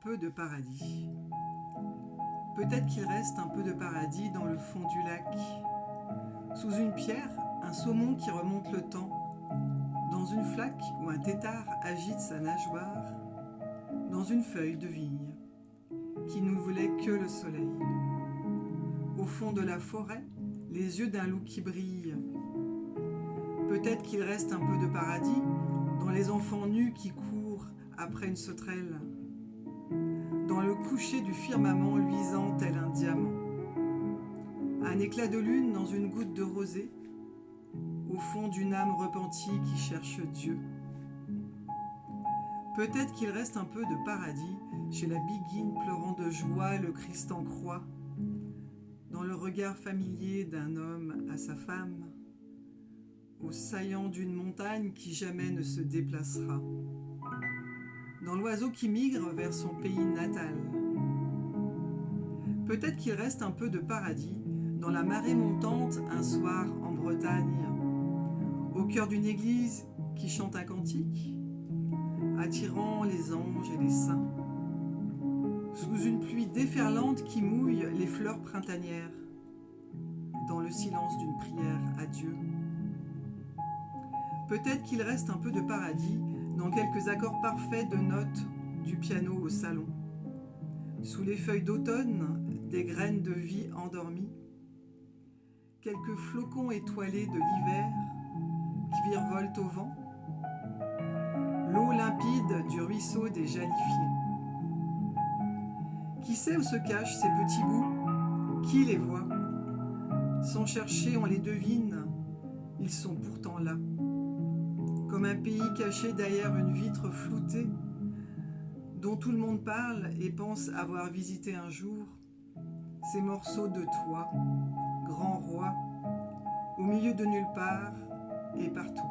peu de paradis. Peut-être qu'il reste un peu de paradis dans le fond du lac. Sous une pierre, un saumon qui remonte le temps. Dans une flaque où un tétard agite sa nageoire. Dans une feuille de vigne qui ne voulait que le soleil. Au fond de la forêt, les yeux d'un loup qui brille. Peut-être qu'il reste un peu de paradis dans les enfants nus qui courent après une sauterelle. Dans le coucher du firmament luisant tel un diamant. Un éclat de lune dans une goutte de rosée, au fond d'une âme repentie qui cherche Dieu. Peut-être qu'il reste un peu de paradis chez la biguine pleurant de joie le Christ en croix, dans le regard familier d'un homme à sa femme, au saillant d'une montagne qui jamais ne se déplacera, dans l'oiseau qui migre vers son pays natal. Peut-être qu'il reste un peu de paradis dans la marée montante un soir en Bretagne, au cœur d'une église qui chante un cantique, attirant les anges et les saints, sous une pluie déferlante qui mouille les fleurs printanières, dans le silence d'une prière à Dieu. Peut-être qu'il reste un peu de paradis dans quelques accords parfaits de notes du piano au salon, sous les feuilles d'automne des graines de vie endormies, quelques flocons étoilés de l'hiver qui virevoltent au vent, l'eau limpide du ruisseau des jalifiers. Qui sait où se cachent ces petits bouts? Qui les voit? Sans chercher, on les devine, ils sont pourtant là. Comme un pays caché derrière une vitre floutée, dont tout le monde parle et pense avoir visité un jour, ces morceaux de toi, grand roi, au milieu de nulle part et partout.